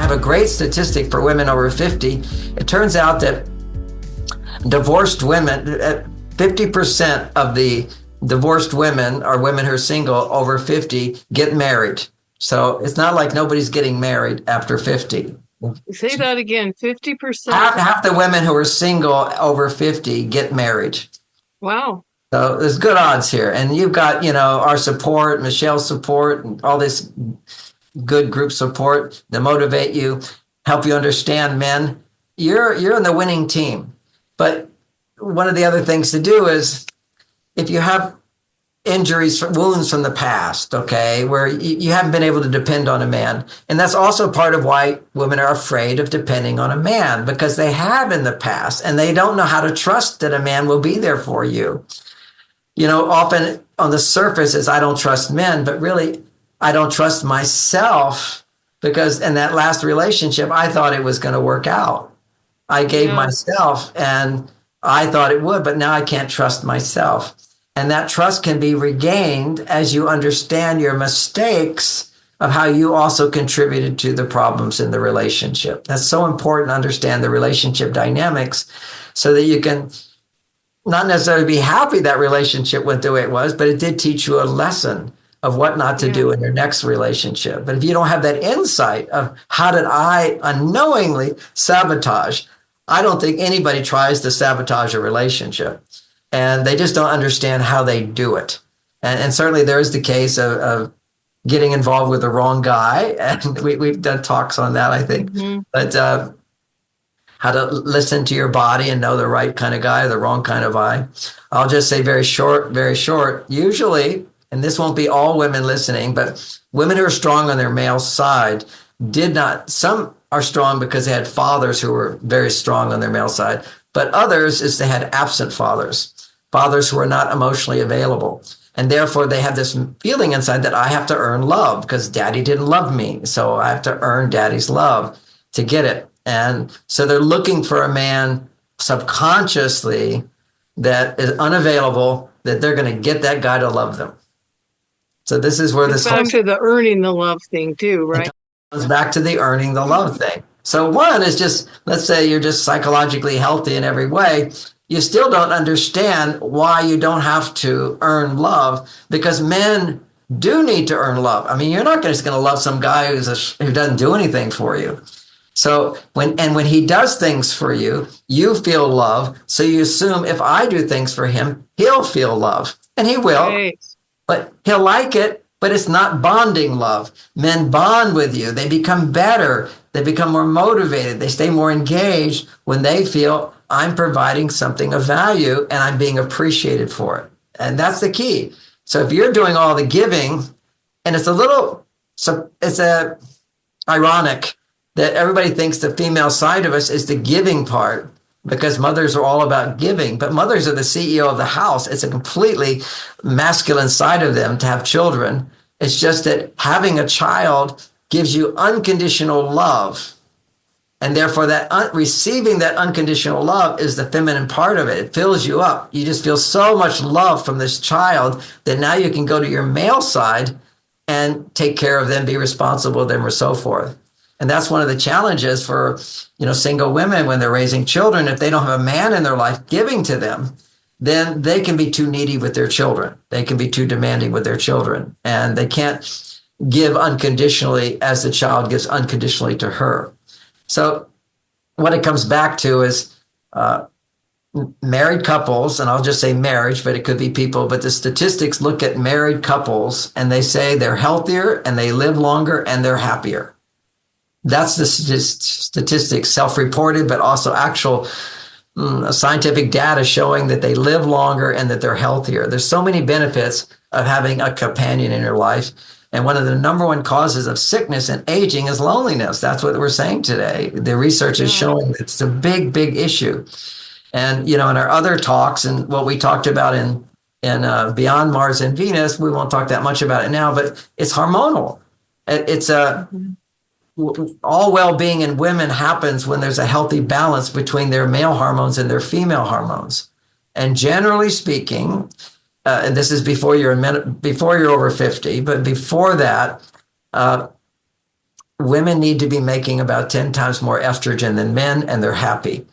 have a great statistic for women over 50. It turns out that divorced women, 50% of the divorced women or women who are single over 50 get married. So it's not like nobody's getting married after 50. Say that again, 50%? Half the women who are single over 50 get married. Wow. So there's good odds here. And you've got, our support, Michelle's support, and all this good group support to motivate you, help you understand men. You're in the winning team. But one of the other things to do is if you have injuries, wounds from the past, okay, where you haven't been able to depend on a man. And that's also part of why women are afraid of depending on a man, because they have in the past and they don't know how to trust that a man will be there for you. Often on the surface is I don't trust men, but really I don't trust myself because in that last relationship, I thought it was going to work out. I gave myself and I thought it would, but now I can't trust myself. And that trust can be regained as you understand your mistakes of how you also contributed to the problems in the relationship. That's so important to understand the relationship dynamics so that you can not necessarily be happy that relationship went the way it was, but it did teach you a lesson of what not to do in your next relationship. But if you don't have that insight of how did I unknowingly sabotage, I don't think anybody tries to sabotage a relationship. And they just don't understand how they do it. And certainly there is the case of getting involved with the wrong guy. And we've done talks on that, I think. Mm-hmm. But how to listen to your body and know the right kind of guy, the wrong kind of guy. I'll just say very short. Usually, and this won't be all women listening, but women who are strong on their male side some are strong because they had fathers who were very strong on their male side, but others is they had absent fathers who are not emotionally available. And therefore they have this feeling inside that I have to earn love because daddy didn't love me. So I have to earn daddy's love to get it. And so they're looking for a man subconsciously that is unavailable, that they're going to get that guy to love them. So this is where this back to the earning the love thing too, right? It comes back to the earning the love thing. So one is just, let's say you're just psychologically healthy in every way. You still don't understand why you don't have to earn love, because men do need to earn love. I mean, you're not just going to love some guy who doesn't do anything for you. So when he does things for you, you feel love. So you assume if I do things for him, he'll feel love, and he will, right. But he'll like it. But it's not bonding love. Men bond with you. They become better. They become more motivated. They stay more engaged when they feel I'm providing something of value and I'm being appreciated for it. And that's the key. So if you're doing all the giving, and it's ironic that everybody thinks the female side of us is the giving part, because mothers are all about giving, but mothers are the CEO of the house. It's a completely masculine side of them to have children. It's just that having a child gives you unconditional love. And therefore that receiving that unconditional love is the feminine part of it. It fills you up. You just feel so much love from this child that now you can go to your male side and take care of them, be responsible for them, or so forth. And that's one of the challenges for, single women when they're raising children. If they don't have a man in their life giving to them, then they can be too needy with their children. They can be too demanding with their children. And they can't give unconditionally as the child gives unconditionally to her. So what it comes back to is married couples, and I'll just say marriage, but it could be people, but the statistics look at married couples and they say they're healthier and they live longer and they're happier. That's the statistics, self-reported, but also actual scientific data showing that they live longer and that they're healthier. There's so many benefits of having a companion in your life. And one of the number one causes of sickness and aging is loneliness. That's what we're saying today. The research is showing it's a big, big issue. And, in our other talks and what we talked about in Beyond Mars and Venus, we won't talk that much about it now, but it's hormonal. It's all well-being in women happens when there's a healthy balance between their male hormones and their female hormones. And generally speaking, and this is before you're over 50, but before that, women need to be making about 10 times more estrogen than men, and they're happy.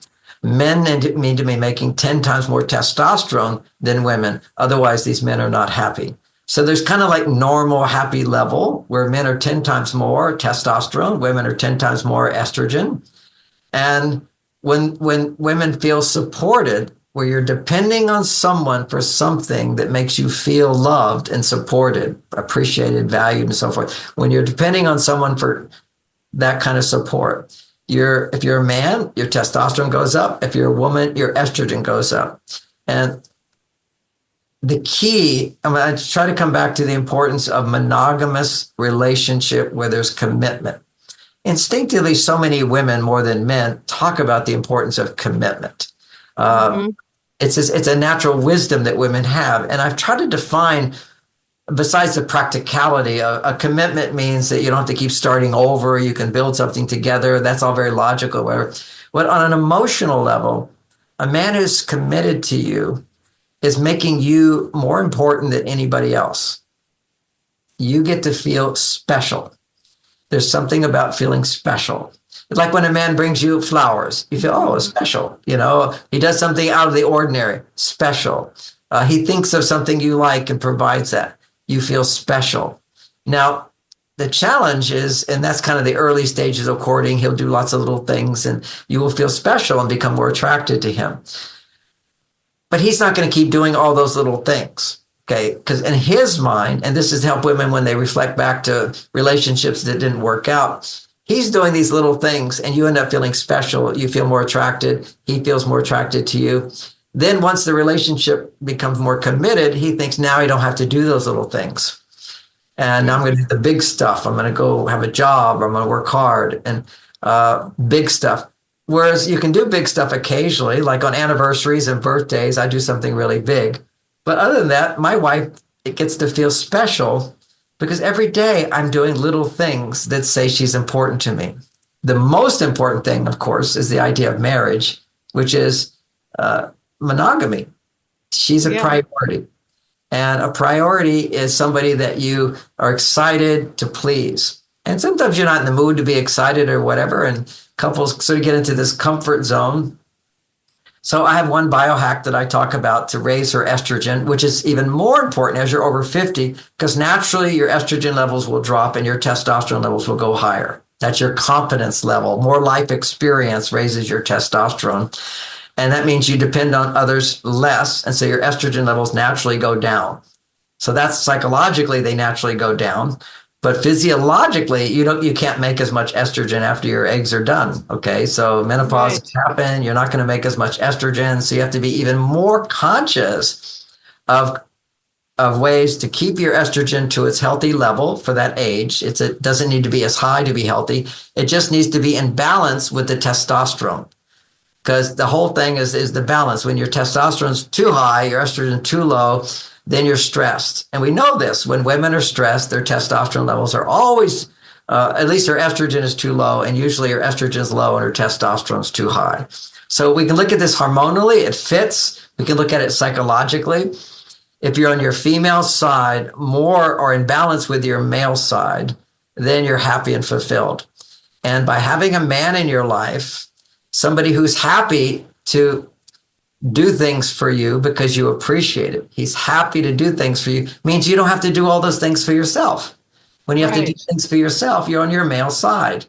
Men need to be making 10 times more testosterone than women. Otherwise, these men are not happy. So there's kind of like normal happy level where men are 10 times more testosterone, women are 10 times more estrogen. And when women feel supported, where you're depending on someone for something that makes you feel loved and supported, appreciated, valued, and so forth, when you're depending on someone for that kind of support, if you're a man, your testosterone goes up. If you're a woman, your estrogen goes up. And the key, I try to come back to the importance of monogamous relationship where there's commitment. Instinctively, so many women more than men talk about the importance of commitment. It's a natural wisdom that women have. And I've tried to define, besides the practicality, a commitment means that you don't have to keep starting over. You can build something together. That's all very logical. Whatever. But on an emotional level, a man who's committed to you is making you more important than anybody else. You get to feel special. There's something about feeling special. It's like when a man brings you flowers, you feel, oh, it's special. You know, he does something out of the ordinary, special. He thinks of something you like and provides that. You feel special. Now, the challenge is, and that's kind of the early stages of courting, he'll do lots of little things and you will feel special and become more attracted to him. But he's not going to keep doing all those little things. Okay, because in his mind, and this has helped women when they reflect back to relationships that didn't work out, he's doing these little things and you end up feeling special. You feel more attracted. He feels more attracted to you. Then once the relationship becomes more committed, he thinks now I don't have to do those little things. And now I'm going to do the big stuff. I'm going to go have a job, or I'm going to work hard, and big stuff. Whereas you can do big stuff occasionally, like on anniversaries and birthdays, I do something really big. But other than that, my wife, it gets to feel special because every day I'm doing little things that say she's important to me. The most important thing, of course, is the idea of marriage, which is monogamy. She's a priority. And a priority is somebody that you are excited to please. And sometimes you're not in the mood to be excited or whatever, and couples sort of get into this comfort zone. So I have one biohack that I talk about to raise her estrogen, which is even more important as you're over 50, because naturally your estrogen levels will drop and your testosterone levels will go higher. That's your competence level. More life experience raises your testosterone. And that means you depend on others less. And so your estrogen levels naturally go down. So that's psychologically, they naturally go down. But physiologically, you can't make as much estrogen after your eggs are done. Okay, so menopause has happened. You're not going to make as much estrogen, so you have to be even more conscious of ways to keep your estrogen to its healthy level for that age. It doesn't need to be as high to be healthy. It just needs to be in balance with the testosterone, because the whole thing is the balance. When your testosterone's too high, your estrogen too low, then you're stressed. And we know this. When women are stressed, their testosterone levels are always, at least their estrogen is too low, and usually her estrogen is low and her testosterone is too high. So we can look at this hormonally. It fits. We can look at it psychologically. If you're on your female side more or in balance with your male side, then you're happy and fulfilled. And by having a man in your life, somebody who's happy to do things for you because you appreciate it. He's happy to do things for you. Means you don't have to do all those things for yourself. When you have to do things for yourself, you're on your male side.